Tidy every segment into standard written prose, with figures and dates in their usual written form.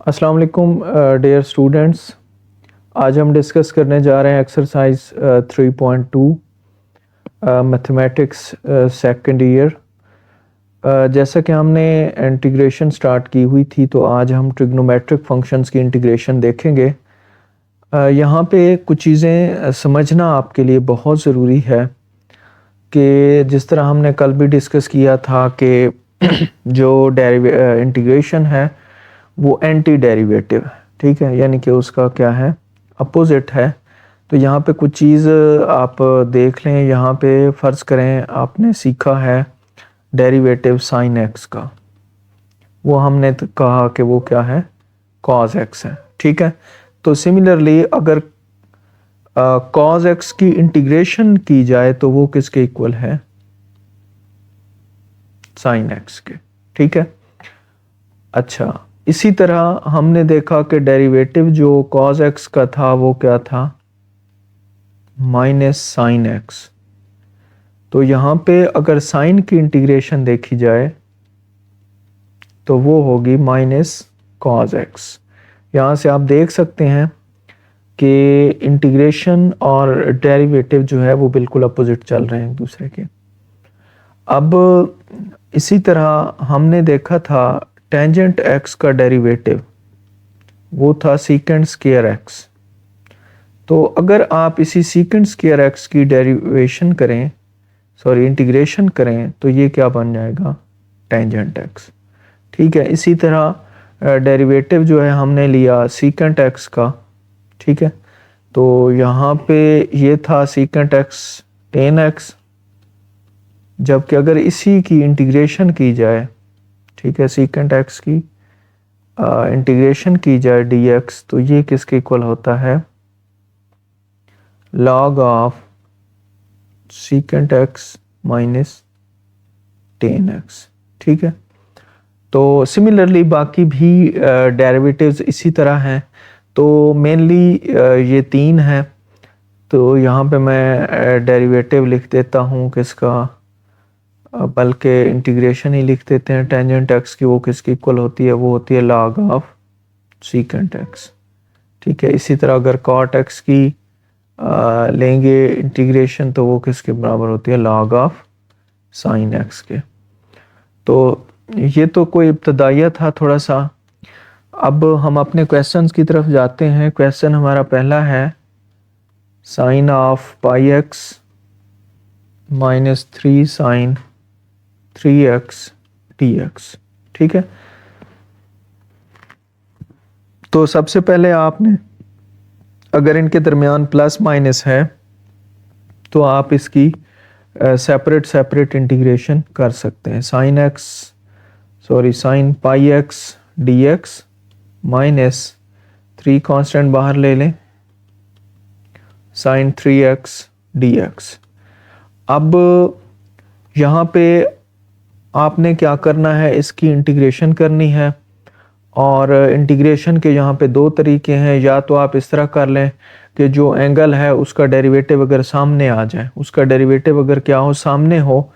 अस्सलाम वालेकुम dear students. आज हम डिस्कस करने जा रहे हैं एक्सरसाइज 3.2 मैथमेटिक्स सेकंड ईयर। जैसा कि हमने इंटीग्रेशन स्टार्ट की हुई थी, तो आज हम ट्रिग्नोमेट्रिक फंक्शंस की इंटीग्रेशन देखेंगे। यहाँ पे कुछ चीज़ें समझना आपके लिए बहुत ज़रूरी है कि जिस तरह हमने कल भी डिस्कस किया था कि जो इंटीग्रेशन है वो एंटी डेरिवेटिव है, ठीक है, यानी कि उसका क्या है, अपोजिट है। तो यहाँ पे कुछ चीज़ आप देख लें। यहाँ पे फ़र्ज़ करें आपने सीखा है डेरिवेटिव साइन एक्स का, वो हमने तो कहा कि वो क्या है, कॉज एक्स है, ठीक है। तो सिमिलरली अगर कॉज एक्स की इंटीग्रेशन की जाए तो वो किसके इक्वल है, साइन एक्स के, ठीक है। अच्छा, इसी तरह हमने देखा कि डेरिवेटिव जो कॉज एक्स का था वो क्या था, माइनस साइन एक्स। तो यहाँ पे अगर साइन की इंटीग्रेशन देखी जाए तो वो होगी माइनस कॉज एक्स। यहाँ से आप देख सकते हैं कि इंटीग्रेशन और डेरिवेटिव जो है वो बिल्कुल अपोजिट चल रहे हैं एक दूसरे के। अब इसी तरह हमने देखा था टेंजेंट एक्स का डेरिवेटिव, वो था सीकेंट स्क्वायर एक्स। तो अगर आप इसी सीकेंट स्क्वायर एक्स की डेरिवेशन करें, सॉरी इंटीग्रेशन करें, तो ये क्या बन जाएगा, टेंजेंट एक्स, ठीक है। इसी तरह डेरिवेटिव जो है हमने लिया सीकेंट एक्स का, ठीक है। तो यहाँ पे ये था सीकेंट एक्स टेन एक्स, जबकि अगर इसी की इंटीग्रेशन की जाए, ठीक है, सीकेंट एक्स की इंटीग्रेशन की जाए डी एक्स, तो ये किसके इक्वल होता है, log of secant x minus ten x, ठीक है। तो सिमिलरली बाकी भी डेरिवेटिव्स इसी तरह हैं। तो मेनली ये तीन हैं। तो यहाँ पे मैं डेरिवेटिव लिख देता हूँ किसका, बल्कि इंटीग्रेशन ही लिख देते हैं टेंजेंट एक्स की। वो किसकी इक्वल होती है, वो होती है लॉग ऑफ सीकेंट एक्स, ठीक है। इसी तरह अगर कॉट एक्स की लेंगे इंटीग्रेशन, तो वो किसके बराबर होती है, लॉग ऑफ साइन एक्स के। तो ये तो कोई इब्तदाइया था थोड़ा सा। अब हम अपने क्वेश्चंस की तरफ जाते हैं। क्वेश्चन हमारा पहला है sine of pi x minus 3 sine 3x dx, ठीक है। तो सबसे पहले आपने, अगर इनके दरमियान प्लस माइनस है, तो आप इसकी सेपरेट इंटीग्रेशन कर सकते हैं। Sign pi x D x minus 3 constant बाहर ले लें, साइन 3x dx। अब यहाँ पे आपने क्या करना है, इसकी इंटीग्रेशन करनी है। और इंटीग्रेशन के यहाँ पे दो तरीके हैं। या तो आप इस तरह कर लें कि जो एंगल है उसका डेरिवेटिव अगर सामने आ जाए, उसका डेरिवेटिव अगर क्या हो, सामने हो,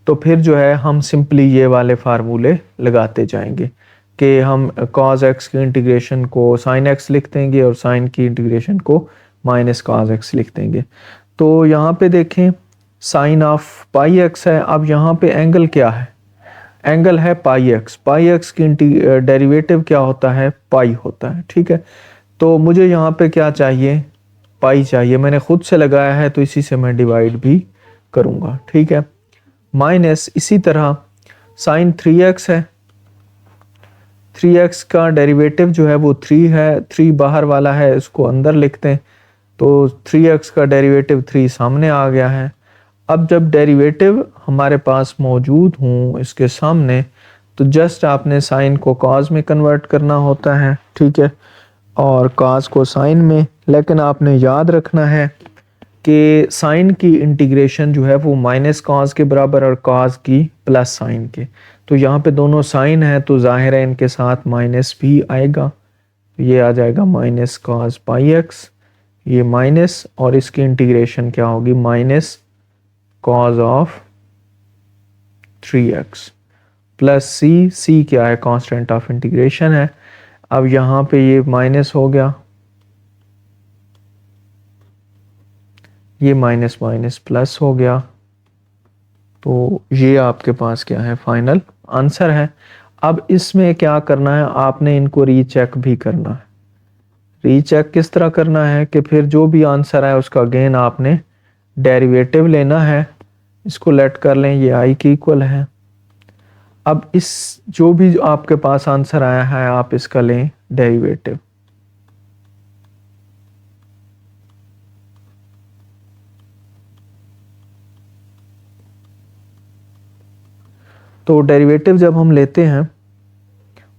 तो फिर जो है हम सिंपली ये वाले फार्मूले लगाते जाएंगे कि हम cos x की इंटीग्रेशन को sin x लिख देंगे और sin की इंटीग्रेशन को माइनस cos x लिख देंगे। तो यहाँ पे देखें साइन ऑफ पाई एक्स है। अब यहाँ पे एंगल क्या है, एंगल है पाई एक्स की डेरिवेटिव क्या होता है, पाई होता है, ठीक है। तो मुझे यहाँ पे क्या चाहिए, पाई चाहिए। मैंने खुद से लगाया है तो इसी से मैं डिवाइड भी करूँगा, ठीक है। माइनस इसी तरह साइन 3x है, 3x का डेरिवेटिव जो है वो 3 है, 3 बाहर वाला है, इसको अंदर लिखते हैं। तो 3x का डेरिवेटिव 3 सामने आ गया है। अब जब डेरिवेटिव हमारे पास मौजूद हूँ इसके सामने, तो जस्ट आपने साइन को कॉस में कन्वर्ट करना होता है, ठीक है, और कॉस को साइन में। लेकिन आपने याद रखना है कि साइन की इंटीग्रेशन जो है वो माइनस कॉस के बराबर और कॉस की प्लस साइन के। तो यहाँ पे दोनों साइन है तो जाहिर है इनके साथ माइनस भी आएगा। तो ये आ जाएगा माइनस कॉस पाई एक्स, ये माइनस, और इसकी इंटीग्रेशन क्या होगी, minus cos of 3x plus C क्या है, कांस्टेंट ऑफ इंटीग्रेशन है। अब यहाँ पे ये माइनस हो गया, ये माइनस माइनस प्लस हो गया, तो ये आपके पास क्या है, फाइनल आंसर है। अब इसमें क्या करना है, आपने इनको रीचेक भी करना है। रीचेक किस तरह करना है कि फिर जो भी आंसर है उसका अगेन आपने डेरिवेटिव लेना है। इसको लेट कर लें, ये आई के इक्वल है। अब इस जो भी आपके पास आंसर आया है आप इसका लें डेरिवेटिव। तो डेरिवेटिव जब हम लेते हैं,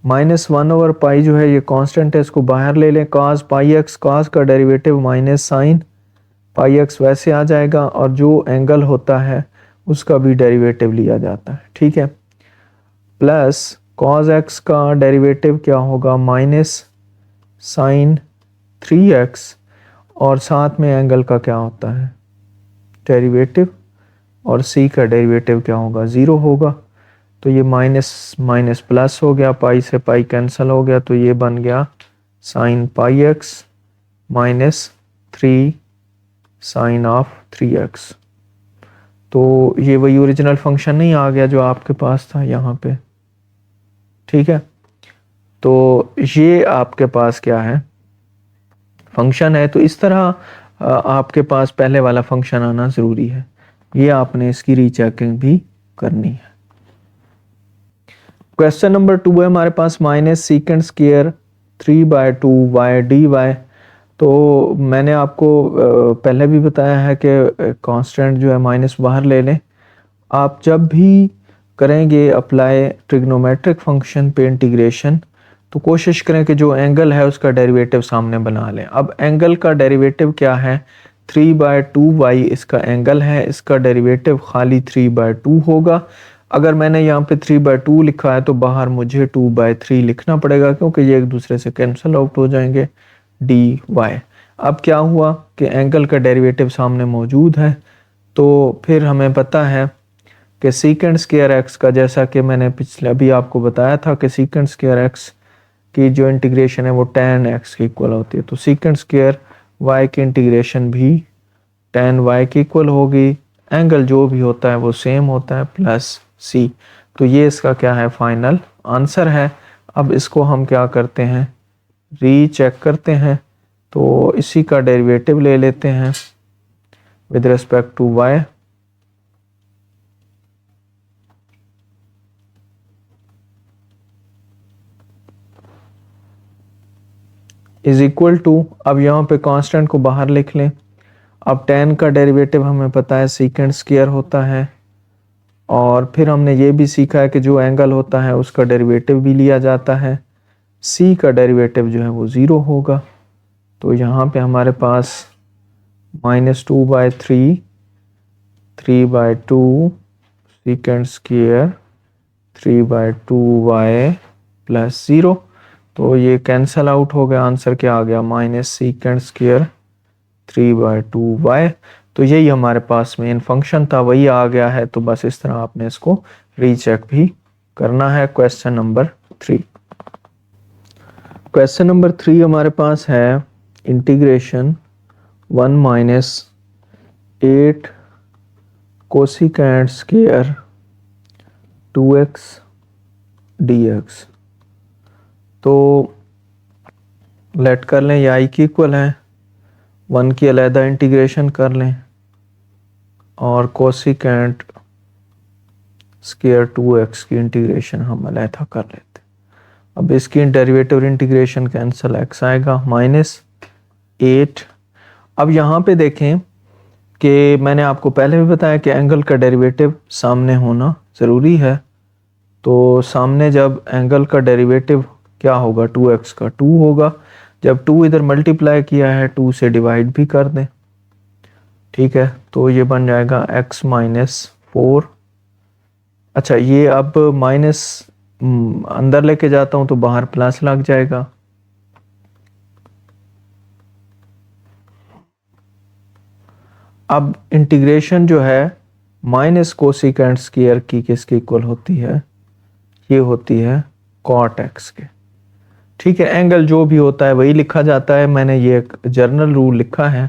-1/पाई जो है ये कांस्टेंट है, इसको बाहर ले लें। cos पाई एक्स, cos का derivative minus sign pi x वैसे आ जाएगा, और जो एंगल होता है उसका भी डेरिवेटिव लिया जाता है, ठीक है। प्लस cos एक्स का डेरिवेटिव क्या होगा, माइनस साइन 3x, और साथ में एंगल का क्या होता है, डेरिवेटिव, और c का डेरिवेटिव क्या होगा, 0 होगा। तो ये माइनस माइनस प्लस हो गया, पाई से पाई कैंसिल हो गया, तो ये बन गया sine pi x minus 3 sine of 3x। तो ये वही ओरिजिनल फंक्शन नहीं आ गया जो आपके पास था यहाँ पे, ठीक है। तो ये आपके पास क्या है, फंक्शन है। तो इस तरह आपके पास पहले वाला फंक्शन आना ज़रूरी है, ये आपने इसकी रीचेकिंग भी करनी है। क्वेश्चन नंबर 2 है हमारे पास, minus secant square 3/2y dy। तो मैंने आपको पहले भी बताया है कि कांस्टेंट जो है माइनस बाहर ले लें। आप जब भी करेंगे अप्लाई ट्रिग्नोमेट्रिक फंक्शन पे इंटीग्रेशन, तो कोशिश करें कि जो एंगल है उसका डेरिवेटिव सामने बना लें। अब एंगल का डेरिवेटिव क्या है, 3/2y इसका एंगल है, इसका डेरिवेटिव खाली 3/2 होगा। अगर मैंने यहाँ पे 3/2 लिखा है तो बाहर मुझे 2/3 लिखना पड़ेगा, क्योंकि ये एक दूसरे से कैंसिल आउट हो जाएंगे, dy। अब क्या हुआ कि एंगल का डेरिवेटिव सामने मौजूद है, तो फिर हमें पता है कि सीकेंड स्क्वायर एक्स का, जैसा कि मैंने पिछले अभी आपको बताया था कि सीकेंड स्क्वायर एक्स की जो इंटीग्रेशन है वो tan x के इक्वल होती है। तो सीकेंड स्क्वायर y की इंटीग्रेशन भी tan y के इक्वल होगी। एंगल जो भी होता है वो सेम होता है, प्लस c। तो ये इसका क्या है, फाइनल आंसर है। अब इसको हम क्या करते हैं, रीचेक करते हैं। तो इसी का डेरिवेटिव ले लेते हैं with respect to y। Is equal to, अब यहाँ पे कांस्टेंट को बाहर लिख लें। अब tan का डेरिवेटिव हमें पता है सीकेंड स्क्वायर होता है, और फिर हमने ये भी सीखा है कि जो एंगल होता है उसका डेरिवेटिव भी लिया जाता है। c का डेरिवेटिव जो है वो 0 होगा। तो यहाँ पे हमारे पास -2/3 3/2 सीकेंड स्क्वायर 3/2y प्लस 0। तो ये कैंसल आउट हो गया, आंसर क्या आ गया, माइनस सीकेंड स्क्वायर 3/2y। तो यही हमारे पास मेन फंक्शन था, वही आ गया है। तो बस इस तरह आपने इसको रीचेक भी करना है। क्वेश्चन नंबर 3, क्वेश्चन नंबर 3 हमारे पास है integration 1 - 8 cosecant square 2x dx। तो लेट कर लें, ये आई की इक्वल है, 1 की अलहदा इंटीग्रेशन कर लें, और कोसिकेंट स्क्वायर 2x की इंटीग्रेशन हम अलहदा कर लेते। अब इसकी डेरिवेटिव इंटीग्रेशन कैंसिल, x आएगा -8। अब यहाँ पे देखें कि मैंने आपको पहले भी बताया कि एंगल का डेरिवेटिव सामने होना ज़रूरी है। तो सामने जब एंगल का डेरिवेटिव क्या होगा, 2x का 2 होगा। जब 2 इधर मल्टीप्लाई किया है 2 से डिवाइड भी कर दें, ठीक है। तो ये बन जाएगा x -4। अच्छा, ये अब माइनस अंदर लेके जाता हूं तो बाहर प्लस लग जाएगा। अब इंटीग्रेशन जो है माइनस कोसिकेंड स्क्वायर की किसके इक्वल होती है, ये होती है cot x के। ठीक है, एंगल जो भी होता है वही लिखा जाता है। मैंने ये एक जर्नल रूल लिखा है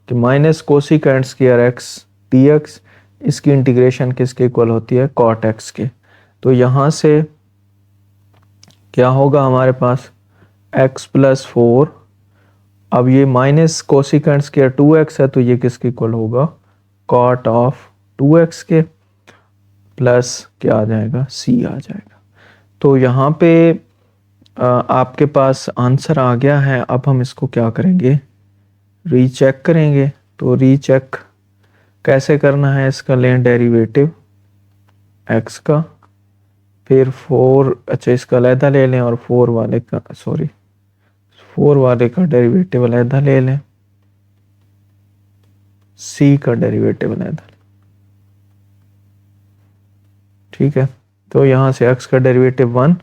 कि minus cosecant square x D x, इसकी इंटीग्रेशन किसके इक्वल होती है, कॉट एक्स के। तो यहाँ से क्या होगा हमारे पास x प्लस 4, अब ये माइनस कोसिकेंट स्क्वायर 2x है तो ये किसके इक्वल होगा, कॉट ऑफ 2x के, प्लस क्या आ जाएगा, c आ जाएगा। तो यहाँ पे आपके पास आंसर आ गया है। अब हम इसको क्या करेंगे, रीचेक करेंगे। तो रीचेक कैसे करना है, इसका लें डेरिवेटिव x का, फिर 4, अच्छा इसका अलहदा ले लें और 4 वाले का, सॉरी 4 वाले का डेरिवेटिव अलहदा ले लें, c का डेरिवेटिव अलहदा, ठीक है। तो यहाँ से x का डेरिवेटिव 1,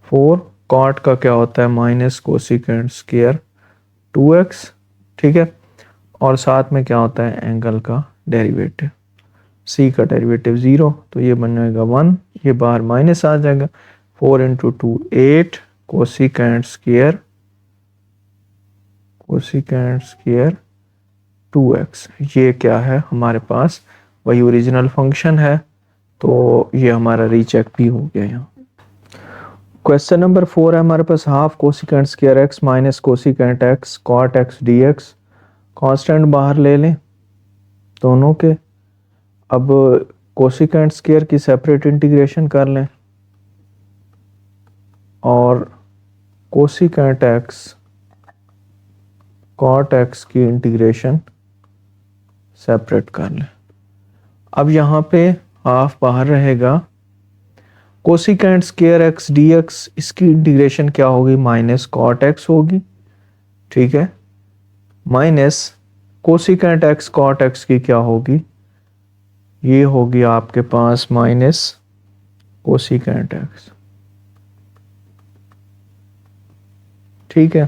4 कॉट का क्या होता है माइनस कोसिकेंट स्क्वायर 2x, ठीक है, और साथ में क्या होता है एंगल का डेरिवेटिव, c का डेरिवेटिव 0, तो ये बन जाएगा 1, ये बाहर माइनस आ जाएगा, 4 इंटू 2 8 कोसिकेंट स्क्वायर 2x, ये क्या है हमारे पास, वही ओरिजिनल फंक्शन है। तो ये हमारा रीचेक भी हो गया यहाँ। क्वेश्चन नंबर 4 है हमारे पास, half cosecant square x minus cosecant x cot x dx, constant बाहर ले लें दोनों के। अब कोसिकेंट स्क्वायर की सेपरेट इंटीग्रेशन कर लें और कोसिकेंट x कॉट x की इंटीग्रेशन सेपरेट कर लें। अब यहाँ पे हाफ बाहर रहेगा, कोसिकेंट स्क्वायर x dx, इसकी इंटीग्रेशन क्या होगी, माइनस कॉट x होगी, ठीक है, minus cosecant x cot x की क्या होगी, ये होगी आपके पास माइनस कोसिकेंट x, ठीक है।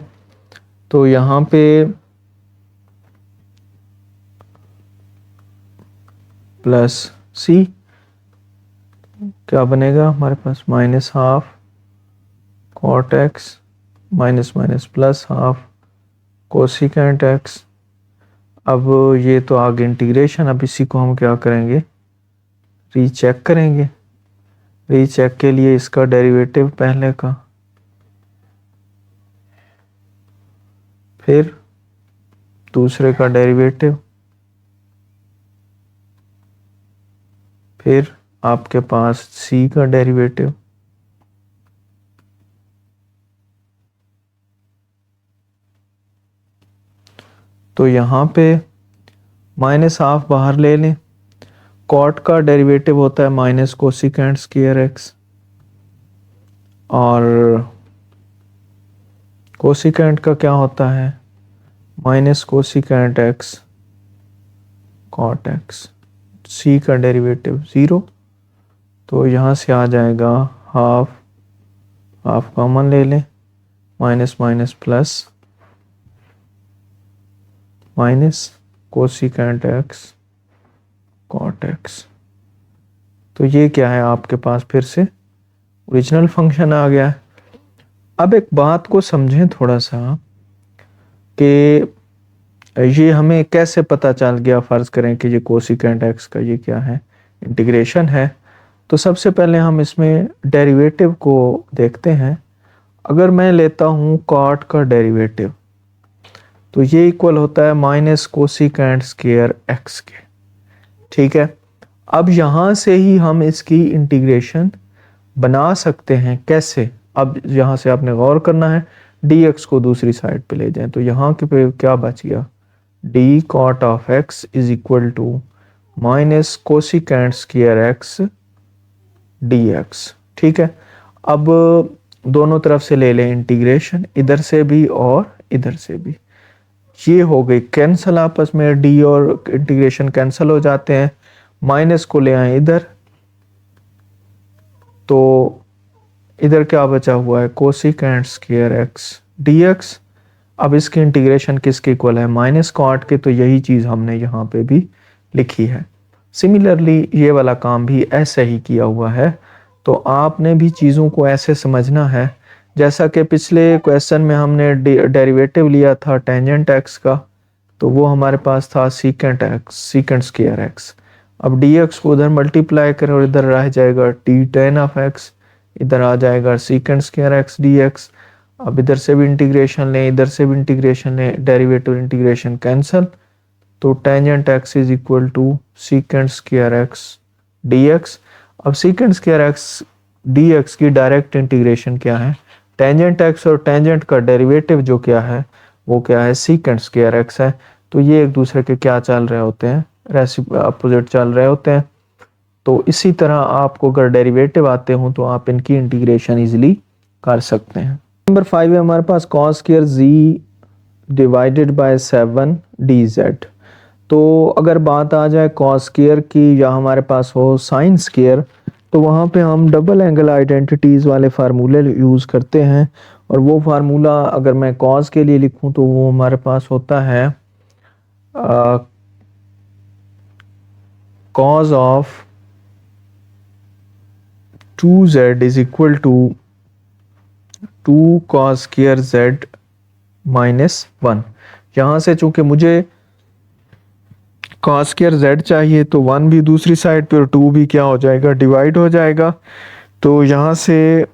तो यहाँ पे प्लस c क्या बनेगा हमारे पास, minus half cot x minus minus plus half cosecant x। अब ये तो आगे इंटीग्रेशन, अब इसी को हम क्या करेंगे, रीचेक करेंगे। रीचेक के लिए इसका डेरिवेटिव पहले का, फिर दूसरे का डेरिवेटिव, फिर आपके पास c का डेरिवेटिव, तो यहाँ पे माइनस हाफ बाहर ले लें, कॉट का डेरिवेटिव होता है माइनस कोसिकेंट स्क्वायर x और कोसिकेंट का क्या होता है minus cosecant x cot x, c का डेरिवेटिव 0, तो यहाँ से आ जाएगा हाफ, हाफ कॉमन ले लें, minus minus plus minus cosecant x cot x। तो ये क्या है आपके पास, फिर से ओरिजिनल फंक्शन आ गया है। अब एक बात को समझें थोड़ा सा कि ये हमें कैसे पता चल गया, फर्ज करें कि ये कोसिकेंट x का ये क्या है, इंटीग्रेशन है। तो सबसे पहले हम इसमें डेरिवेटिव को देखते हैं। अगर मैं लेता हूँ कॉट का डेरिवेटिव तो ये इक्वल होता है माइनस कोसिकेंट स्क्वायर x के, ठीक है। अब यहाँ से ही हम इसकी इंटीग्रेशन बना सकते हैं, कैसे, अब यहाँ से आपने गौर करना है, dx को दूसरी साइड पे ले जाएं तो यहाँ के पे क्या बच गया, d cot of x is equal to minus cosecant square x dx, ठीक है। अब दोनों तरफ से ले लें इंटीग्रेशन, इधर से भी और इधर से भी, ये हो गई कैंसल आपस में, d और इंटीग्रेशन कैंसल हो जाते हैं, माइनस को ले आए इधर, तो इधर क्या बचा हुआ है कोसिकेंट स्क्वायर x dx। अब इसकी इंटीग्रेशन किसके इक्वल है, माइनस कॉट के, तो यही चीज़ हमने यहाँ पे भी लिखी है। सिमिलरली ये वाला काम भी ऐसे ही किया हुआ है, तो आपने भी चीज़ों को ऐसे समझना है जैसा कि पिछले क्वेश्चन में हमने डेरिवेटिव लिया था टेंजेंट एक्स का, तो वो हमारे पास था secant x, secant square x. अब dx को उधर मल्टीप्लाई करें और इधर रह जाएगा t tan ऑफ x, इधर आ जाएगा सीकेंट स्क्वायर एक्स dx। अब इधर से भी इंटीग्रेशन लें, इधर से भी इंटीग्रेशन लें, डेरिवेटिव इंटीग्रेशन कैंसिल, तो tangent x is equal to secant square x dx। अब सीकेंट स्क्वायर एक्स dx की डायरेक्ट इंटीग्रेशन क्या है, टेंजेंट एक्स और टेंजेंट का डेरिवेटिव जो क्या है वो क्या है, सीकेंट स्क्वायर एक्स है। तो ये एक दूसरे के क्या चल रहे होते हैं, अपोजिट चल रहे होते हैं। तो इसी तरह आपको अगर डेरिवेटिव आते हो तो आप इनकी इंटीग्रेशन इजीली कर सकते हैं। नंबर 5 है हमारे पास cos square z divided by 7 dz। तो अगर बात आ जाए cos स्क्वायर की या हमारे पास हो sin स्क्वायर, तो वहाँ पे हम डबल एंगल आइडेंटिटीज़ वाले फार्मूले यूज़ करते हैं। और वो फार्मूला अगर मैं cos के लिए लिखूँ तो वो हमारे पास होता है cos of 2z is equal to 2 cos square z minus 1। यहाँ से चूंकि मुझे cos स्क्वायर z चाहिए तो 1 भी दूसरी साइड पे और 2 भी क्या हो जाएगा, डिवाइड हो जाएगा। तो यहाँ से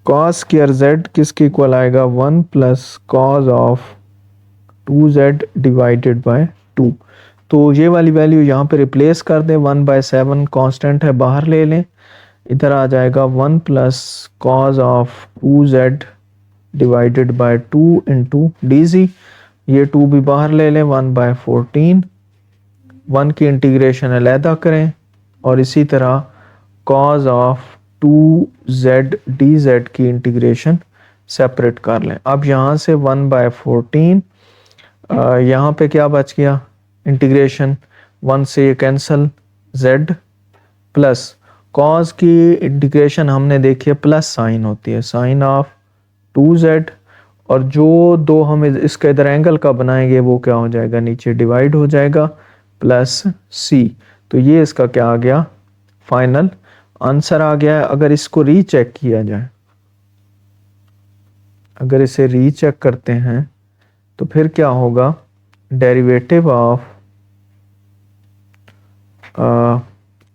cos स्क्वायर z किसके इक्वल आएगा, 1 plus cos of 2z divided by 2। तो ये वाली वैल्यू यहाँ पे रिप्लेस कर दें, 1/7 कांस्टेंट है बाहर ले लें, इधर आ जाएगा 1 plus cos of 2z divided by 2 into dz। ये 2 भी बाहर ले लें, 1/14, 1 की इंटीग्रेशन अलहदा करें और इसी तरह cos ऑफ 2z dz की इंटीग्रेशन सेपरेट कर लें। अब यहाँ से 1/14, यहाँ पे क्या बच गया, इंटीग्रेशन 1 से ये कैंसल, z प्लस cos की इंटीग्रेशन हमने देखी है प्लस साइन होती है, साइन ऑफ 2z, और जो दो हम इसका इधर एंगल का बनाएंगे वो क्या हो जाएगा, नीचे डिवाइड हो जाएगा, प्लस c। तो ये इसका क्या आ गया, फाइनल आंसर आ गया है। अगर इसको रीचेक किया जाए, अगर इसे रीचेक करते हैं तो फिर क्या होगा, डेरिवेटिव ऑफ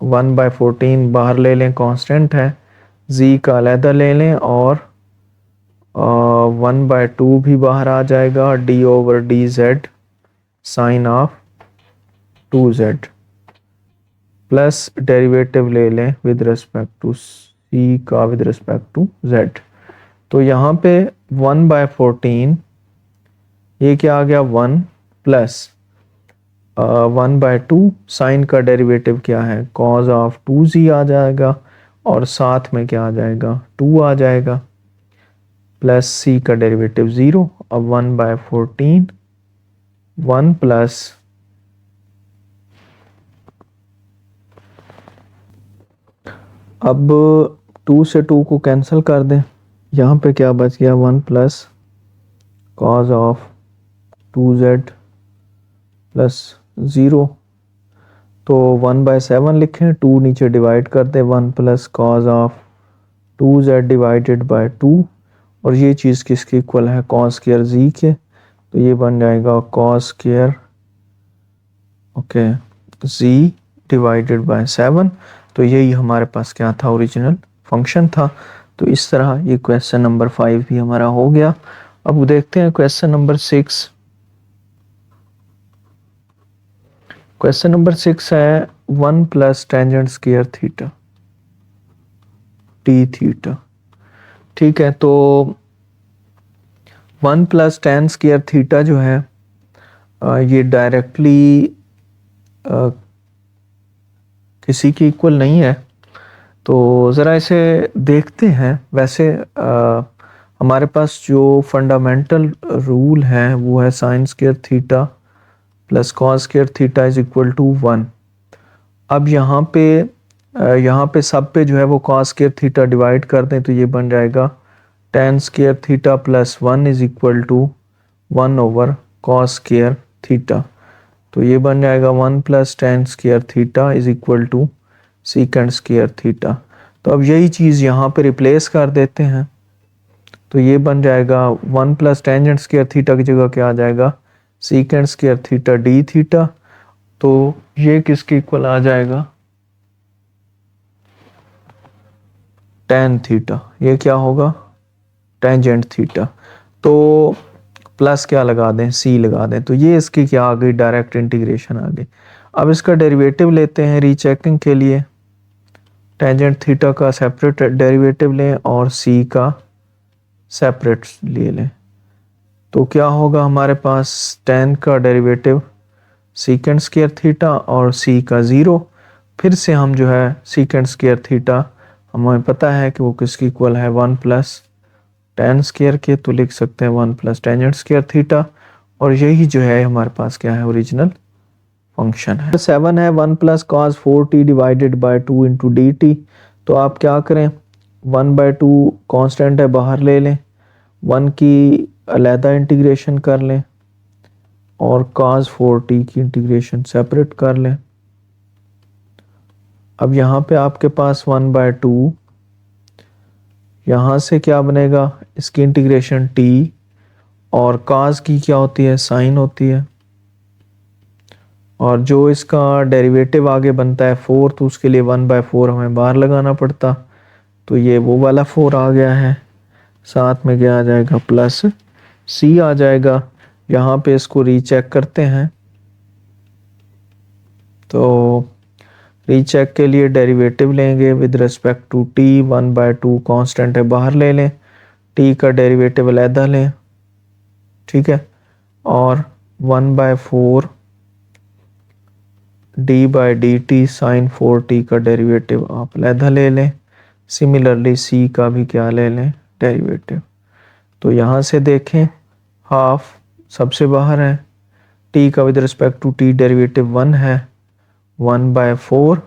1/14 बाहर ले लें, कांस्टेंट है, z का अलहदा ले लें और 1/2 भी बाहर आ जाएगा, d/dz sign of 2z plus derivative ले लें विद रिस्पेक्ट टू c का विद रिस्पेक्ट टू z। तो यहाँ पे 1/14 ये क्या आ गया, 1 प्लस 1/2 साइन का डेरिवेटिव क्या है, cos ऑफ 2z आ जाएगा और साथ में क्या आ जाएगा, 2 आ जाएगा, प्लस c का डेरिवेटिव 0। अब 1/14 1 प्लस अब 2 से 2 को कैंसिल कर दें, यहाँ पे क्या बच गया, 1 plus cos of 2z plus 0। तो 1/7 लिखें, 2 नीचे डिवाइड कर दें, 1 plus cos of 2z divided by 2, और ये चीज़ किसके इक्वल है, cos स्क्वायर z के, तो ये बन जाएगा cos square okay z divided by 7। तो यही हमारे पास क्या था, ओरिजिनल फंक्शन था। तो इस तरह ये क्वेश्चन नंबर 5 भी हमारा हो गया। अब देखते हैं क्वेश्चन नंबर 6। क्वेश्चन नंबर 6 है 1 plus tangent square theta T theta. ठीक है, तो 1 प्लस टेन स्क्वायर थीटा जो है ये डायरेक्टली किसी के इक्वल नहीं है। तो ज़रा इसे देखते हैं। वैसे हमारे पास जो फंडामेंटल रूल है वो है sine square theta plus cos square theta is equal to 1। अब यहाँ पे सब पे जो है वो कॉस स्क्वायर थीटा डिवाइड कर दें तो ये बन जाएगा tan square theta plus 1 is equal to 1 over cos square theta. तो ये बन जाएगा 1 plus tan square theta is equal to secant square theta. तो अब यही चीज़ यहाँ पे रिप्लेस कर देते हैं। तो ये बन जाएगा 1 प्लस टेंजेंट स्क्वायर थीटा की जगह क्या आ जाएगा, secant square theta D theta. तो ये किसके इक्वल आ जाएगा, टेन थीटा। ये क्या होगा, टेंजेंट थीटा। तो प्लस क्या लगा दें, सी लगा दें, तो ये इसकी क्या आ गई, डायरेक्ट इंटीग्रेशन आ गई। अब इसका डेरिवेटिव लेते हैं रीचेकिंग के लिए। टेंजेंट थीटा का सेपरेट डेरिवेटिव लें और सी का सेपरेट ले लें। तो क्या होगा हमारे पास, टेन का डेरिवेटिव सीकेंट स्क्वायर थीटा और सी का 0। फिर से हम जो है सीकेंट स्क्वायर थीटा हमें पता है कि वो किसकी इक्वल है, 1 प्लस टेन स्क्वायर के, तो लिख सकते हैं 1 प्लस टेंजेंट स्क्वायर थीटा। और यही जो है हमारे पास क्या है, ओरिजिनल फंक्शन है। 7 है 1 plus cos 4t divided by 2 into D T. तो आप क्या करें, 1/2 कांस्टेंट है बाहर ले लें, 1 की अलहदा इंटीग्रेशन कर लें और cos 4t की इंटीग्रेशन सेपरेट कर लें। अब यहाँ पे आपके पास 1/2, यहाँ से क्या बनेगा, इसकी इंटीग्रेशन t, और cos की क्या होती है, साइन होती है, और जो इसका डेरिवेटिव आगे बनता है 4, तो उसके लिए 1/4 हमें बाहर लगाना पड़ता, तो ये वो वाला 4 आ गया है। साथ में क्या आ जाएगा, प्लस c आ जाएगा। यहाँ पे इसको रीचेक करते हैं, तो रीचेक के लिए डेरिवेटिव लेंगे with respect to t, 1/2 constant है बाहर ले लें, t का डेरिवेटिव अलहदा लें, ठीक है, और 1/4 d by d t sine 4t का डेरिवेटिव आप अलहदा ले लें। सिमिलरली c का भी क्या ले लें, डेरिवेटिव। तो यहाँ से देखें, हाफ सबसे बाहर है, t का with respect to t derivative 1 है, 1/4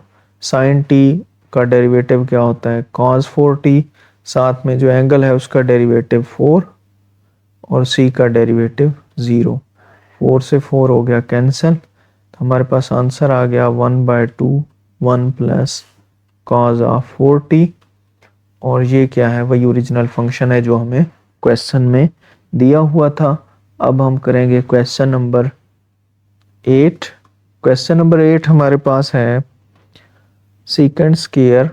साइन t का डेरिवेटिव क्या होता है, cos 4t, साथ में जो एंगल है उसका डेरिवेटिव 4 और c का डेरिवेटिव 0। 4 से 4 हो गया कैंसिल, तो हमारे पास आंसर आ गया 1/2 1 प्लस कॉज ऑफ 4t। और ये क्या है, वही ओरिजिनल फंक्शन है जो हमें क्वेश्चन में दिया हुआ था। अब हम करेंगे क्वेश्चन नंबर 8। क्वेश्चन नंबर 8 हमारे पास है secant square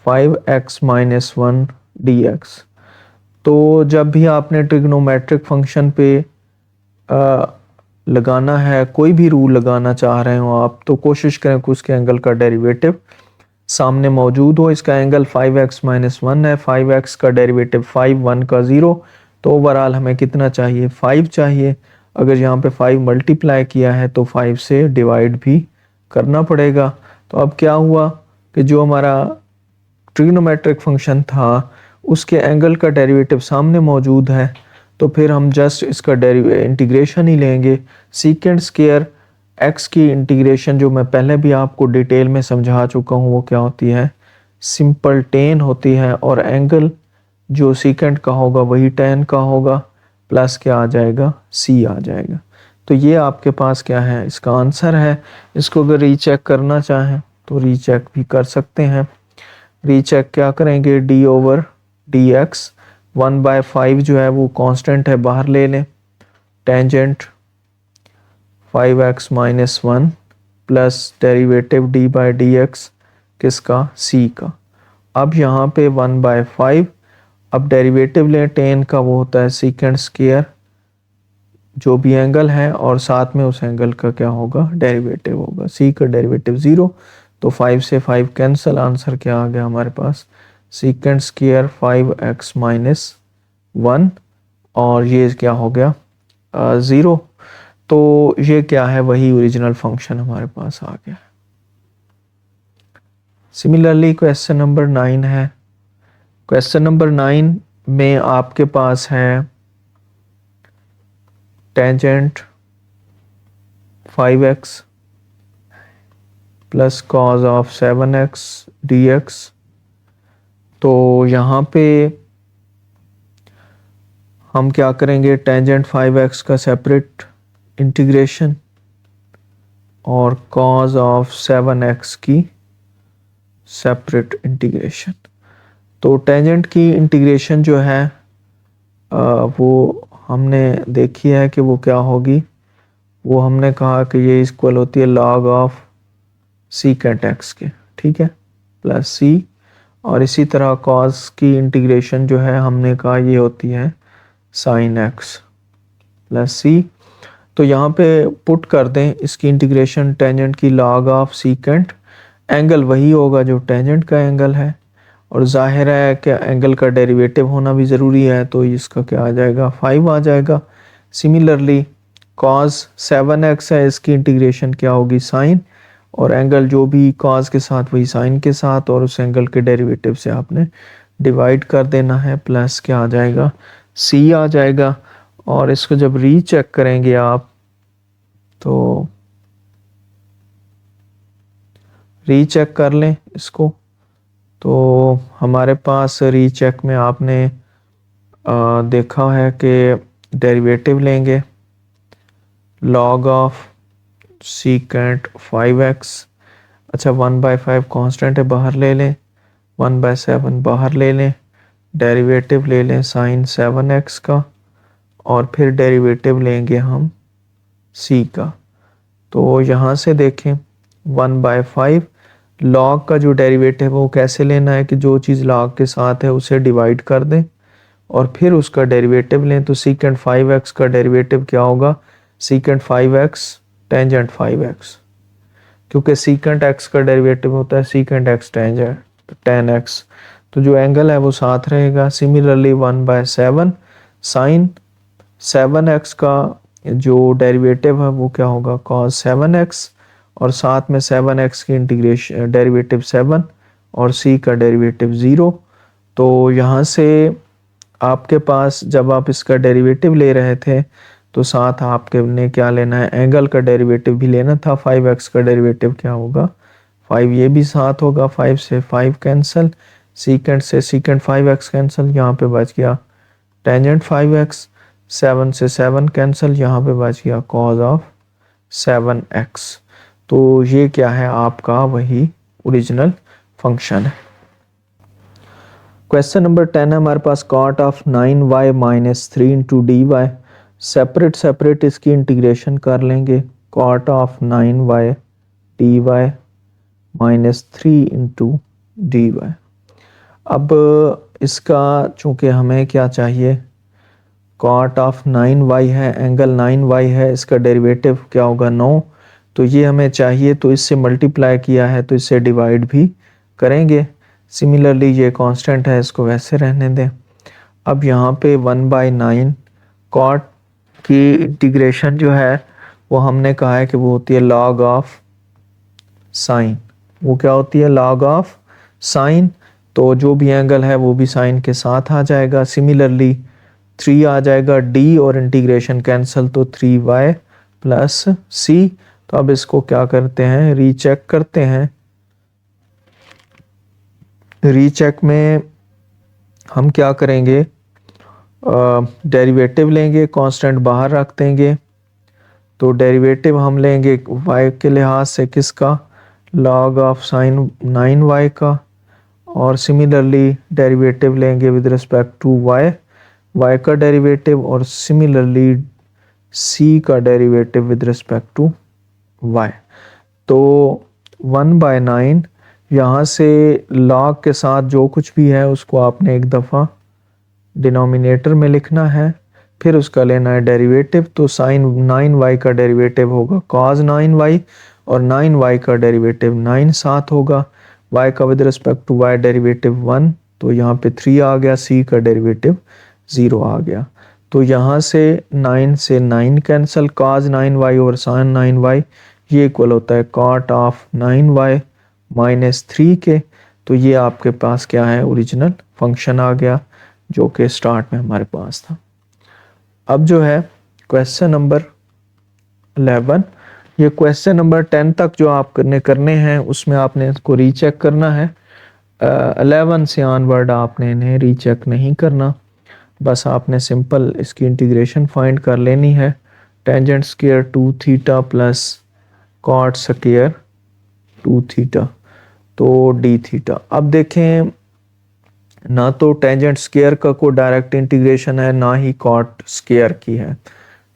5x minus 1 dx। तो जब भी आपने ट्रिग्नोमेट्रिक फंक्शन पे लगाना है, कोई भी रूल लगाना चाह रहे हो आप, तो कोशिश करें कि उसके एंगल का डेरिवेटिव सामने मौजूद हो। इसका एंगल 5x माइनस 1 है, 5x का डेरिवेटिव 5, 1 का 0, तो ओवरऑल हमें कितना चाहिए, 5 चाहिए। अगर यहाँ पे 5 मल्टीप्लाई किया है तो 5 से डिवाइड भी करना पड़ेगा। तो अब क्या हुआ कि जो हमारा ट्रिग्नोमेट्रिक फंक्शन था उसके एंगल का डेरिवेटिव सामने मौजूद है, तो फिर हम जस्ट इसका इंटीग्रेशन ही लेंगे। सीकेंट स्क्वायर x की इंटीग्रेशन जो मैं पहले भी आपको डिटेल में समझा चुका हूँ, वो क्या होती है, सिंपल टेन होती है, और एंगल जो सीकेंट का होगा वही टेन का होगा, प्लस क्या आ जाएगा, c आ जाएगा। तो ये आपके पास क्या है, इसका आंसर है। इसको अगर रीचेक करना चाहें तो रीचेक भी कर सकते हैं। रीचेक क्या करेंगे, d ओवर डी एक्स, 1/5 जो है वो कांस्टेंट है बाहर ले लें, tangent 5x minus 1 plus derivative d by d x किसका, c का। अब यहाँ पे 1/5, अब डेरिवेटिव लें टेन का, वो होता है सीकेंट स्क्वायर जो भी एंगल है, और साथ में उस एंगल का क्या होगा, डेरिवेटिव होगा, c का डेरिवेटिव 0। तो 5 से 5 कैंसिल, आंसर क्या आ गया हमारे पास, सीकेंट स्क्वायर 5x माइनस 1, और ये क्या हो गया 0। तो ये क्या है, वही ओरिजिनल फंक्शन हमारे पास आ गया। सिमिलरली क्वेश्चन नंबर 9 है। क्वेश्चन नंबर 9 में आपके पास है tangent 5x plus cos of 7x dx। तो यहाँ पे हम क्या करेंगे, टेंजेंट 5x का सेपरेट इंटीग्रेशन और कॉज ऑफ 7x की सेपरेट इंटीग्रेशन। तो टेंजेंट की इंटीग्रेशन जो है वो हमने देखी है कि वो क्या होगी। वो हमने कहा कि ये इक्वल होती है log ऑफ सीकेंट एक्स के, ठीक है, प्लस सी। और इसी तरह कॉस की इंटीग्रेशन जो है हमने कहा ये होती है साइन एक्स प्लस सी। तो यहाँ पे पुट कर दें इसकी इंटीग्रेशन टेंजेंट की log ऑफ सीकेंट, एंगल वही होगा जो टेंजेंट का एंगल है, और जाहिर है कि एंगल का डेरिवेटिव होना भी ज़रूरी है, तो इसका क्या आ जाएगा 5 आ जाएगा। सिमिलरली कॉस 7x है, इसकी इंटीग्रेशन क्या होगी साइन, और एंगल जो भी कॉस के साथ वही साइन के साथ, और उस एंगल के डेरिवेटिव से आपने डिवाइड कर देना है, प्लस क्या आ जाएगा c आ जाएगा। और इसको जब रीचेक करेंगे आप तो रीचेक कर लें इसको, तो हमारे पास रीचेक में आपने देखा है कि डेरिवेटिव लेंगे log ऑफ सीकेंट 5x, अच्छा 1/5 कांस्टेंट है बाहर ले लें, 1/7 बाहर ले लें, डेरिवेटिव ले लें साइन 7x का, और फिर डेरिवेटिव लेंगे हम c का। तो यहाँ से देखें 1/5 log का जो डेरिवेटिव है वो कैसे लेना है कि जो चीज़ log के साथ है उसे डिवाइड कर दें और फिर उसका डेरिवेटिव लें। तो सीकेंट 5x का डेरिवेटिव क्या होगा, सीकेंट 5x टेंजेंट 5x, क्योंकि सीकेंट x का डेरिवेटिव होता है सीकेंट x टेंजेंट 10x, तो जो एंगल है वो साथ रहेगा। सिमिलरली 1/7 साइन 7x का जो डेरिवेटिव है वो क्या होगा cos 7x, और साथ में 7x की इंटीग्रेशन डेरिवेटिव 7 और c का डेरिवेटिव 0। तो यहाँ से आपके पास जब आप इसका डेरिवेटिव ले रहे थे तो साथ आपके ने क्या लेना है, एंगल का डेरिवेटिव भी लेना था। 5x का डेरिवेटिव क्या होगा 5, ये भी साथ होगा, 5 से 5 कैंसिल, सीकेंट से सीकेंट 5x कैंसिल, यहाँ पे बच गया टेंजेंट 5x, 7 से 7 कैंसिल, यहाँ पे बच गया cos ऑफ 7x। तो ये क्या है आपका वही ओरिजिनल फंक्शन है। क्वेश्चन नंबर 10 है हमारे पास, cot of 9y minus 3 into d y, separate इसकी इंटीग्रेशन कर लेंगे, cot of 9y d y minus 3 into d y. अब इसका चूंकि हमें क्या चाहिए, cot ऑफ 9y है, एंगल 9y है, इसका डेरिवेटिव क्या होगा 9, तो ये हमें चाहिए, तो इससे मल्टीप्लाई किया है तो इससे डिवाइड भी करेंगे। सिमिलरली ये कांस्टेंट है, इसको वैसे रहने दें। अब यहाँ पे 1/9 cot की इंटीग्रेशन जो है वो हमने कहा है कि वो होती है log ऑफ साइन, वो क्या होती है log ऑफ साइन, तो जो भी एंगल है वो भी साइन के साथ आ जाएगा। सिमिलरली 3 आ जाएगा d और इंटीग्रेशन कैंसिल, तो 3y प्लस c। तो अब इसको क्या करते हैं, रीचेक करते हैं। रीचेक में हम क्या करेंगे, डेरिवेटिव लेंगे, कांस्टेंट बाहर रख देंगे, तो डेरिवेटिव हम लेंगे y के लिहाज से किसका, log ऑफ साइन 9y का, और सिमिलरली डेरिवेटिव लेंगे विद रिस्पेक्ट टू y का डेरिवेटिव, और सिमिलरली c का derivative with respect to y। तो 1/9 यहाँ से log के साथ जो कुछ भी है उसको आपने एक दफ़ा डिनोमिनेटर में लिखना है, फिर उसका लेना है डेरिवेटिव। तो साइन 9y का डेरिवेटिव होगा cos 9y, और 9y का डेरिवेटिव 9 साथ होगा, y का with respect to y derivative 1, तो यहाँ पे 3 आ गया, c का डेरिवेटिव 0 आ गया। तो यहाँ से 9 से 9 कैंसिल, cos 9y और sin 9y ये इक्वल होता है cot ऑफ 9y माइनस 3 के। तो ये आपके पास क्या है, ओरिजिनल फंक्शन आ गया जो कि स्टार्ट में हमारे पास था। अब जो है क्वेश्चन नंबर 11, ये क्वेश्चन नंबर 10 तक जो आपने करने हैं उसमें आपने इसको रीचेक करना है। 11 से ऑनवर्ड आपने इन्हें रीचेक नहीं करना, बस आपने सिंपल इसकी इंटीग्रेशन फाइंड कर लेनी है। Tangent square 2 theta plus cot square 2 theta, तो डी थीटा। अब देखें ना तो टेंजेंट स्क्वायर का कोई डायरेक्ट इंटीग्रेशन है, ना ही कॉट स्क्वायर की है।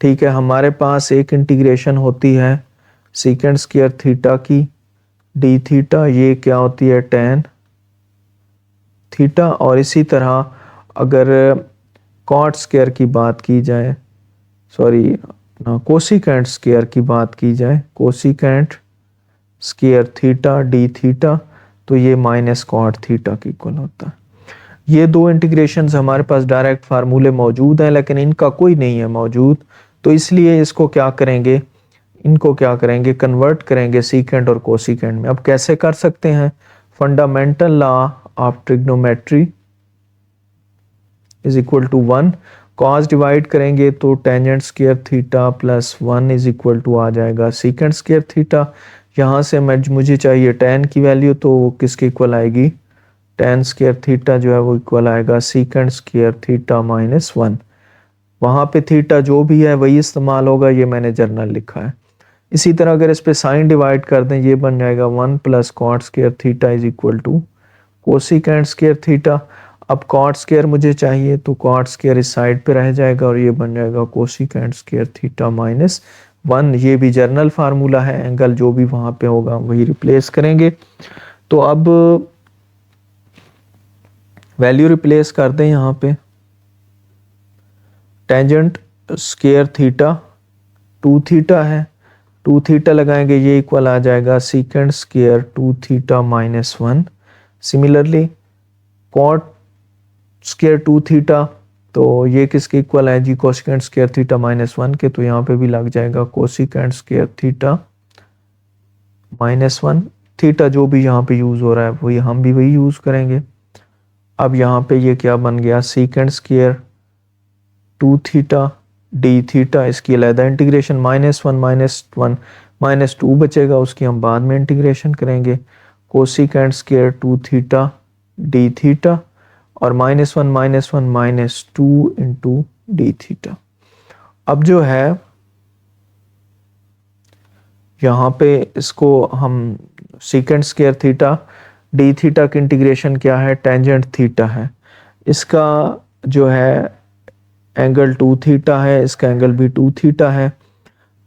ठीक है, हमारे पास एक इंटीग्रेशन होती है सीकेंट स्क्वायर थीटा की डी थीटा, ये क्या होती है टेन थीटा। और इसी तरह अगर कॉट स्क्वायर की बात की जाए, सॉरी कोसिकेंट स्क्वायर की बात की जाए, cosecant square theta D theta, तो ये माइनस कॉट थीटा की इक्वल होता है। ये दो इंटीग्रेशंस हमारे पास डायरेक्ट फार्मूले मौजूद हैं, लेकिन इनका कोई नहीं है मौजूद, तो इसलिए इसको क्या करेंगे, इनको क्या करेंगे, कन्वर्ट करेंगे सीकेंट और कोसिकेंट में। अब कैसे कर सकते हैं, fundamental law of trigonometry is equal to 1, cos divide करेंगे तो tangent square theta plus 1 is equal to आ जाएगा सीकेंट स्क्वायर थीटा। यहाँ से मुझे चाहिए टेन की वैल्यू, तो वो किसके इक्वल आएगी, टेन स्क्वायर थीटा जो है वो इक्वल आएगा सीकेंट स्क्वायर थीटा माइनस 1। वहाँ पे थीटा जो भी है वही इस्तेमाल होगा, ये मैंने जर्नल लिखा है। इसी तरह अगर इस पे साइन डिवाइड कर दें, ये बन जाएगा 1 plus cot square theta is equal to cosecant square theta. अब कॉट स्क्वायर मुझे चाहिए, तो कॉट स्क्वायर इस साइड पे रह जाएगा और ये बन जाएगा कोसिकेंट स्क्वायर थीटा माइनस 1। ये भी जर्नल फार्मूला है, एंगल जो भी वहाँ पे होगा वही रिप्लेस करेंगे। तो अब वैल्यू रिप्लेस कर दें, यहाँ पे टेंजेंट स्क्वायर थीटा 2 थीटा है, 2 थीटा लगाएंगे, ये इक्वल आ जाएगा secant square 2 theta minus 1। Similarly cot square 2 theta, तो ये किसके इक्वल है जी, कोसिकेंट स्क्वायर थीटा माइनस 1 के, तो यहाँ पे भी लग जाएगा cosecant square theta minus 1। Theta जो भी यहाँ पे यूज हो रहा है वही हम भी वही यूज करेंगे। अब यहाँ पे ये क्या बन गया, secant square 2 theta D theta, इसकी अलहदा इंटीग्रेशन माइनस 1 माइनस 2 बचेगा, उसकी हम बाद में इंटीग्रेशन करेंगे। Cosecant square 2 theta D theta और -1 माइनस 2 इंटू डी थीटा। अब जो है यहाँ पे इसको हम secant square theta D theta की इंटीग्रेशन क्या है, टेंजेंट थीटा है, इसका जो है एंगल 2 थीटा है, इसका एंगल भी 2 थीटा है।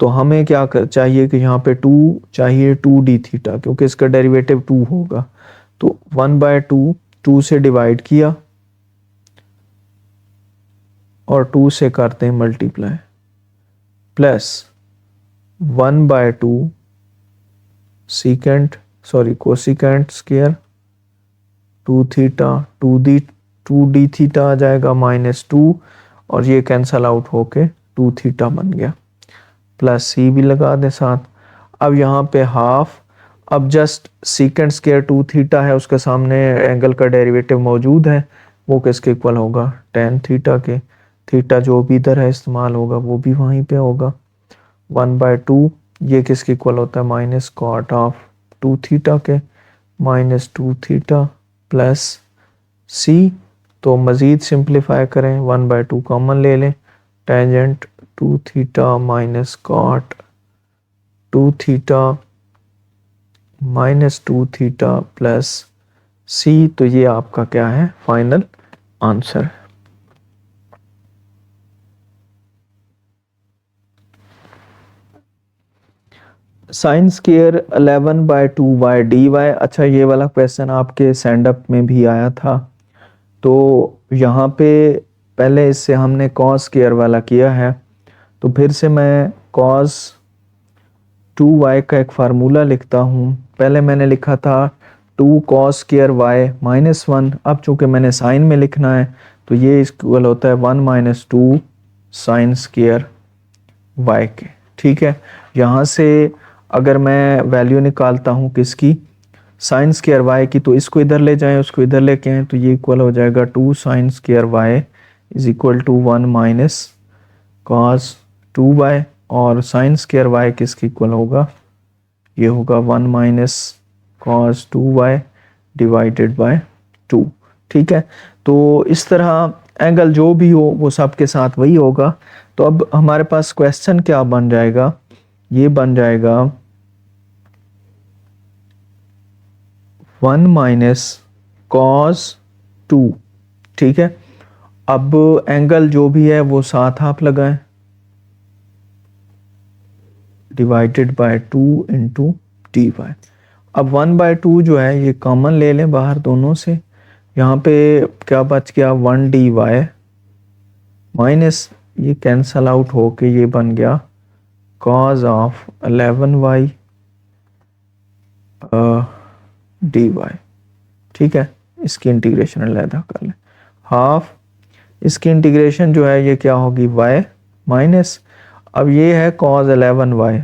तो हमें क्या चाहिए कि यहाँ पे 2 चाहिए 2 डी थीटा, क्योंकि इसका डेरिवेटिव 2 होगा। तो 1/2 2 से डिवाइड किया और 2 से करते हैं multiply, plus 1/2 secant cosecant square 2 theta 2 D theta आ जाएगा -2, और ये कैंसल आउट होके 2 थीटा बन गया, प्लस सी भी लगा दें साथ। अब यहाँ पे हाफ, अब जस्ट सीकेंट स्क्वायर 2 थीटा है, उसके सामने एंगल का डेरिवेटिव मौजूद है, वो किसके इक्वल होगा, टेन थीटा के। थीटा जो भी इधर है इस्तेमाल होगा वो भी वहीं पे होगा। 1/2 ये किसके इक्वल होता है, माइनस कॉट ऑफ 2 थीटा के, -2 थीटा प्लस सी। तो मज़ीद सिंप्लीफाई करें, 1/2 कॉमन ले लें, tangent 2 theta minus cot 2 theta -2 theta plus C. तो ये आपका क्या है, final answer. Sine square 11/2y/dy। अच्छा, ये वाला क्वेश्चन आपके सेंड अप में भी आया था, तो यहाँ पे पहले इससे हमने कॉस स्क्वायर वाला किया है, तो फिर से मैं कॉस 2y का एक फार्मूला लिखता हूँ। पहले मैंने लिखा था 2 कॉस स्क्वायर y -1, अब चूंकि मैंने साइन में लिखना है तो ये इक्वल होता है 1 - 2 साइन स्क्वायर y के। ठीक है, यहाँ से अगर मैं वैल्यू निकालता हूँ किसकी, साइन स्क्वायर y की, तो इसको इधर ले जाएं, उसको इधर लेके आएँ, तो ये इक्वल हो जाएगा 2 sine square y is equal to 1 - cos 2y, और साइन स्क्वायर y किसके इक्वल होगा, ये होगा 1 - कॉस 2y डिवाइडेड बाय 2। ठीक है, तो इस तरह एंगल जो भी हो वो सब के साथ वही होगा। तो अब हमारे पास क्वेश्चन क्या बन जाएगा, ये बन जाएगा 1 - कॉस 2 ठीक है, अब एंगल जो भी है वो साथ आप लगाएं, divided by 2 into d y. अब 1/2 जो है ये कॉमन ले लें बाहर दोनों से, यहाँ पे क्या बच गया 1 dy माइनस ये कैंसल आउट होके ये बन गया cos ऑफ 11y dy। ठीक है, इसकी इंटीग्रेशन अलहदा कर लें, हाफ इसकी इंटीग्रेशन जो है ये क्या होगी y माइनस, अब ये है cos 11y।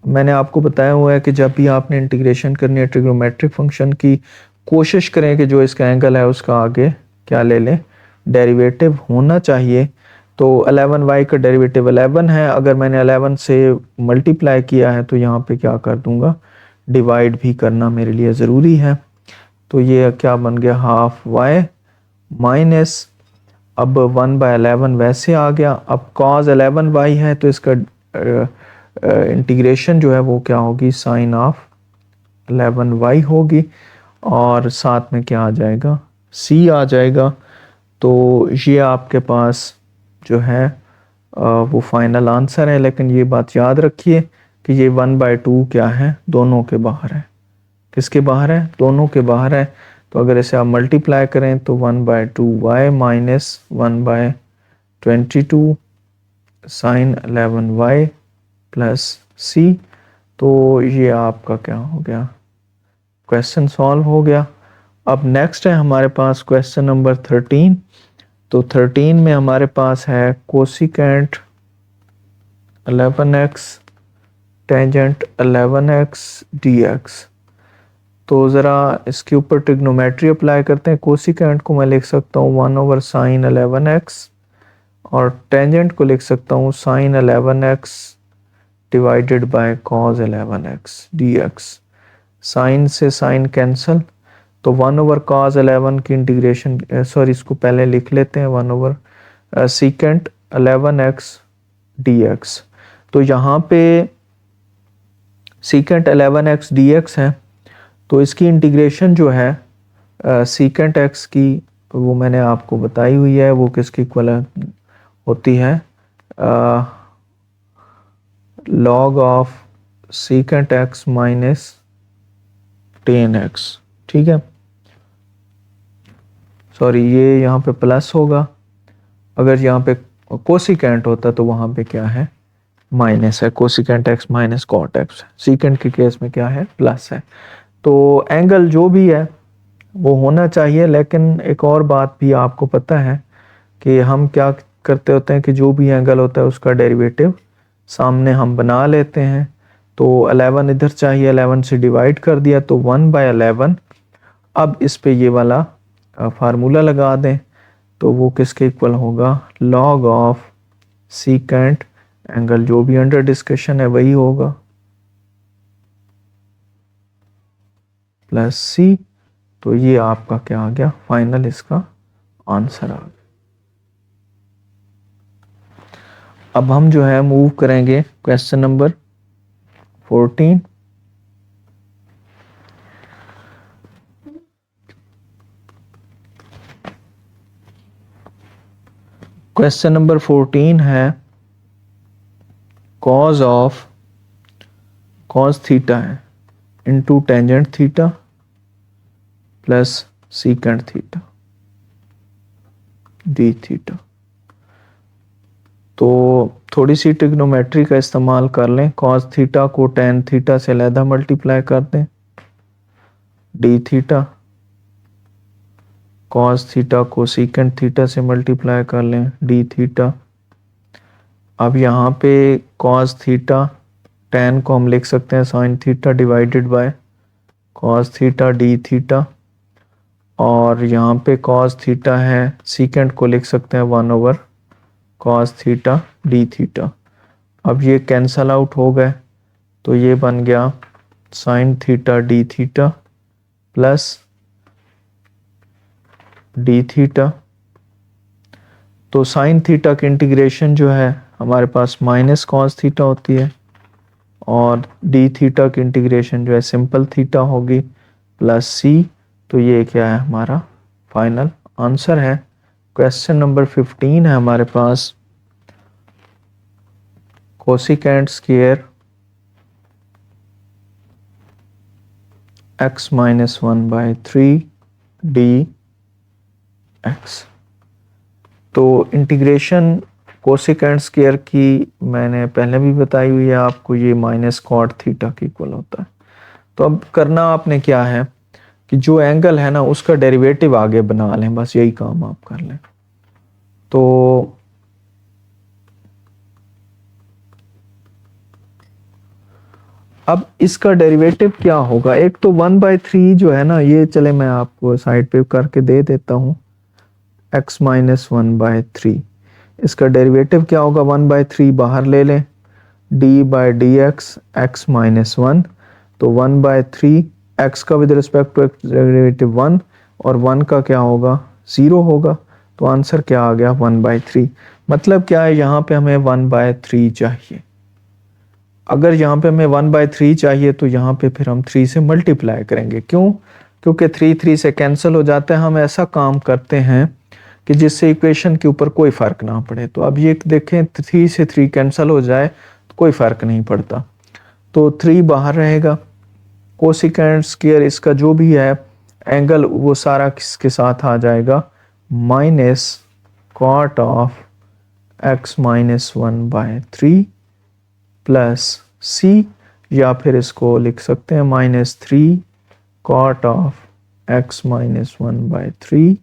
मैंने आपको बताया हुआ है कि जब भी आपने इंटीग्रेशन करनी है ट्रिग्नोमेट्रिक फंक्शन की, कोशिश करें कि जो इसका एंगल है उसका आगे क्या ले लें, डेरिवेटिव होना चाहिए। तो 11y का डेरिवेटिव 11 है, अगर मैंने 11 से मल्टीप्लाई किया है तो यहाँ पे क्या कर दूंगा, डिवाइड भी करना मेरे लिए ज़रूरी है। तो ये क्या बन गया हाफ y माइनस, अब 1/11 वैसे आ गया, अब cos 11y है तो इसका इंटीग्रेशन जो है वो क्या होगी साइन ऑफ 11y होगी, और साथ में क्या आ जाएगा c आ जाएगा। तो ये आपके पास जो है वो फाइनल आंसर है, लेकिन ये बात याद रखिए कि ये 1/2 क्या है, दोनों के बाहर है। किसके बाहर है, दोनों के बाहर है। तो अगर इसे आप मल्टीप्लाई करें तो 1/2y minus 1/22 sign 11y plus c। तो ये आपका क्या हो गया, क्वेश्चन सॉल्व हो गया। अब नेक्स्ट है हमारे पास क्वेश्चन नंबर 13। तो 13 में हमारे पास है cosecant 11x tangent 11x dx। तो ज़रा इसके ऊपर ट्रिग्नोमेट्री अप्लाई करते हैं। कोसिकेंट को मैं लिख सकता हूँ 1/sin 11x, और टेंजेंट को लिख सकता हूँ sin 11x divided by cos 11x dx। Sine से साइन कैंसल, तो 1/cos 11 की इंटीग्रेशन, सॉरी इसको पहले लिख लेते हैं 1/secant 11x dx। तो यहाँ पे secant 11x dx है, तो इसकी इंटीग्रेशन जो है secant x की वो मैंने आपको बताई हुई है, वो किसकी इक्वल होती है log of secant x minus tan x। ठीक है, सॉरी ये यहाँ पे प्लस होगा, अगर यहाँ पे कोसिकेंट होता तो वहाँ पे क्या है माइनस है, cosecant x minus cot x। Secant के केस में क्या है प्लस है। तो एंगल जो भी है वो होना चाहिए, लेकिन एक और बात भी आपको पता है कि हम क्या करते होते हैं कि जो भी एंगल होता है उसका डेरिवेटिव सामने हम बना लेते हैं। तो 11 इधर चाहिए, 11 से डिवाइड कर दिया तो 1/11। अब इस पे ये वाला फार्मूला लगा दें, तो वो किसके इक्वल होगा, log ऑफ सीकेंट एंगल जो भी अंडर डिस्कशन है वही होगा प्लस सी। तो ये आपका क्या आ गया, फाइनल इसका आंसर आ गया। अब हम जो है मूव करेंगे क्वेश्चन नंबर 14। क्वेश्चन नंबर 14 है cos ऑफ cos थीटा है into tangent theta plus secant theta D theta. तो थोड़ी सी ट्रिग्नोमेट्री का इस्तेमाल कर लें, cos थीटा को tan थीटा से अलहदा मल्टीप्लाई कर दें, डी थीटा, cos थीटा को सीकेंट थीटा से मल्टीप्लाई कर लें, डी थीटा। अब यहाँ पे cos थीटा tan को हम लिख सकते हैं sin theta divided by cos theta D theta, और यहाँ पे cos थीटा है, सीकेंट को लिख सकते हैं 1/cos थीटा डी थीटा। अब ये कैंसल आउट हो गए, तो ये बन गया sin theta D theta plus D theta. तो sin थीटा की इंटीग्रेशन जो है हमारे पास माइनस cos थीटा होती है, और डी थीटा की इंटीग्रेशन जो है सिंपल थीटा होगी प्लस सी। तो ये क्या है हमारा फाइनल आंसर है। क्वेश्चन नंबर 15 है हमारे पास, cosecant square x minus 1/3 D X. तो इंटीग्रेशन कोसिकेंट स्क्वायर की मैंने पहले भी बताई हुई है आपको, ये माइनस कॉट थीटा के इक्वल होता है। तो अब करना आपने क्या है कि जो एंगल है ना उसका डेरिवेटिव आगे बना लें, बस यही काम आप कर लें। तो अब इसका डेरिवेटिव क्या होगा, एक तो 1/3 जो है ना, ये चले मैं आपको साइड पे करके दे देता हूँ, x माइनस 1/3, इसका डेरिवेटिव क्या होगा, 1/3 बाहर ले लें, d by d x x minus 1, तो 1/3 x का with respect to x derivative 1 और 1 का क्या होगा 0 होगा, तो आंसर क्या आ गया 1/3। मतलब क्या है, यहाँ पे हमें 1/3 चाहिए। अगर यहाँ पे हमें 1/3 चाहिए तो यहाँ पे फिर हम 3 से मल्टीप्लाई करेंगे। क्यों? क्योंकि 3 से कैंसिल हो जाता है। हम ऐसा काम करते हैं कि जिससे इक्वेशन के ऊपर कोई फर्क ना पड़े। तो अब ये देखें 3 से 3 कैंसिल हो जाए तो कोई फर्क नहीं पड़ता, तो 3 बाहर रहेगा। कोसिकेंट स्क्वायर इसका जो भी है एंगल वो सारा किसके साथ आ जाएगा, minus cot of x minus 1/3 plus C, या फिर इसको लिख सकते हैं -3 cot of x minus 1/3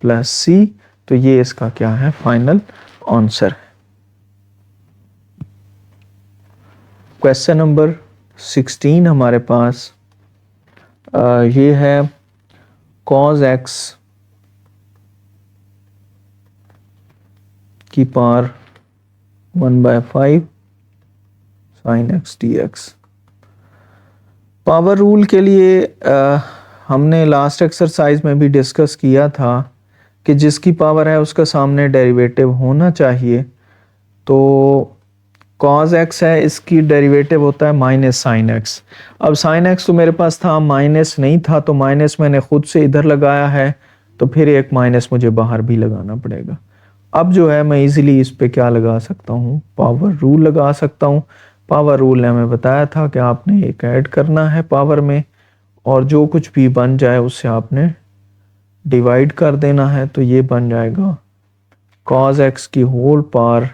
plus C. तो ये इसका क्या है फाइनल आंसर है। क्वेश्चन नंबर 16 हमारे पास ये है cos x की power 1/5 sin x dx। Power rule के लिए हमने लास्ट एक्सरसाइज में भी डिस्कस किया था कि जिसकी पावर है उसका सामने डेरिवेटिव होना चाहिए। तो cos x है, इसकी डेरिवेटिव होता है माइनस साइन x। अब साइन x तो मेरे पास था, माइनस नहीं था, तो माइनस मैंने खुद से इधर लगाया है, तो फिर एक माइनस मुझे बाहर भी लगाना पड़ेगा। अब जो है मैं इजीली इस पे क्या लगा सकता हूँ, पावर रूल लगा सकता हूँ। पावर रूल ने हमें बताया था कि आपने एक ऐड करना है पावर में, और जो कुछ भी बन जाए उससे आपने डिवाइड कर देना है। तो ये बन जाएगा cos x की होल पावर,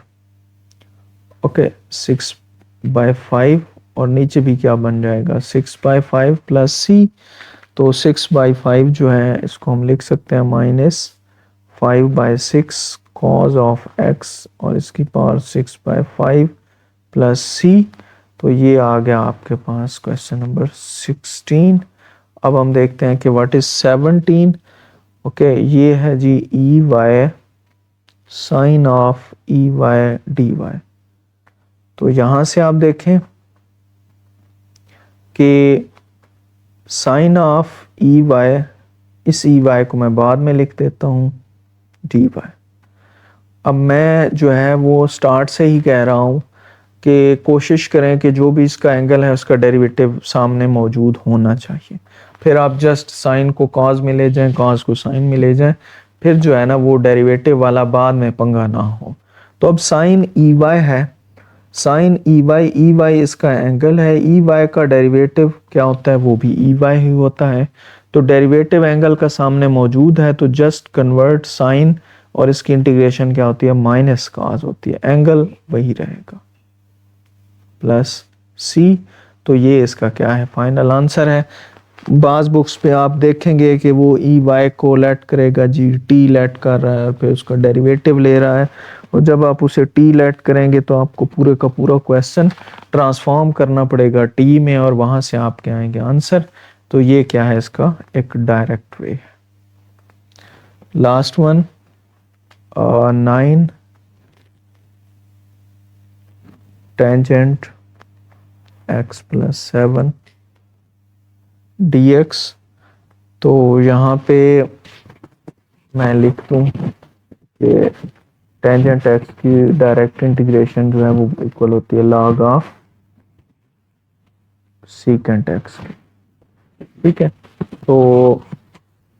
ओके 6/5, और नीचे भी क्या बन जाएगा 6/5 प्लस सी। तो 6/5 जो है इसको हम लिख सकते हैं -5/6 cos ऑफ x, और इसकी पावर 6/5 प्लस सी। तो ये आ गया आपके पास क्वेश्चन नंबर 16। अब हम देखते हैं कि व्हाट इज 17। ओके ये है जी E Y sine of E Y D Y. तो यहां से आप देखें कि साइन ऑफ ई वाई, इस ई वाई को मैं बाद में लिख देता हूं डी वाई। अब मैं जो है वो स्टार्ट से ही कह रहा हूं कि कोशिश करें कि जो भी इसका एंगल है उसका डेरिवेटिव सामने मौजूद होना चाहिए। फिर आप जस्ट साइन को कॉज में ले जाएं, कॉज को साइन में ले जाएं, फिर जो है ना वो डेरिवेटिव वाला बाद में पंगा ना हो। तो अब साइन ई वाई है, साइन ई वाई इसका एंगल है, ई वाई का डेरिवेटिव क्या होता है, वो भी ई वाई ही होता है। तो डेरिवेटिव एंगल का सामने मौजूद है, तो जस्ट कन्वर्ट साइन, और इसकी इंटीग्रेशन क्या होती है माइनस कॉज होती है, एंगल वही रहेगा प्लस सी। तो ये इसका क्या है फाइनल आंसर है। बाज बुक्स पे आप देखेंगे कि वो ई वाई को लेट करेगा जी, टी लेट कर रहा है और फिर उसका डेरिवेटिव ले रहा है, और जब आप उसे टी लेट करेंगे तो आपको पूरे का पूरा क्वेश्चन ट्रांसफॉर्म करना पड़ेगा टी में, और वहां से आपके आएंगे आंसर। तो ये क्या है इसका एक डायरेक्ट वे है। Last one 9 tangent x plus 7 dx। तो यहाँ पे मैं लिख दूं कि टेंजेंट x की डायरेक्ट इंटीग्रेशन जो है वो इक्वल होती है log ऑफ सीकेंट x। ठीक है, तो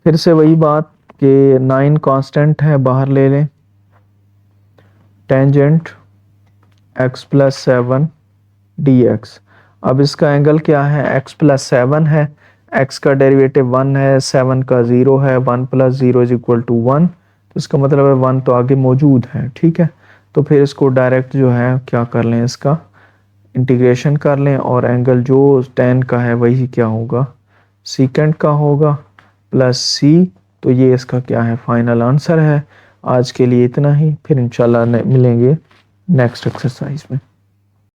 फिर से वही बात कि 9 कांस्टेंट है, बाहर ले लें। Tangent x plus 7 dx। अब इसका एंगल क्या है, x प्लस 7 है, x का डेरिवेटिव 1 है, 7 का 0 है, 1 प्लस 0 इज इक्वल टू 1, तो इसका मतलब है 1 तो आगे मौजूद है, ठीक है। तो फिर इसको डायरेक्ट जो है क्या कर लें, इसका इंटीग्रेशन कर लें, और एंगल जो tan का है वही क्या होगा, सीकेंट का होगा, प्लस c। तो ये इसका क्या है, फाइनल आंसर है। आज के लिए इतना ही, फिर इंशाल्लाह मिलेंगे नेक्स्ट एक्सरसाइज में।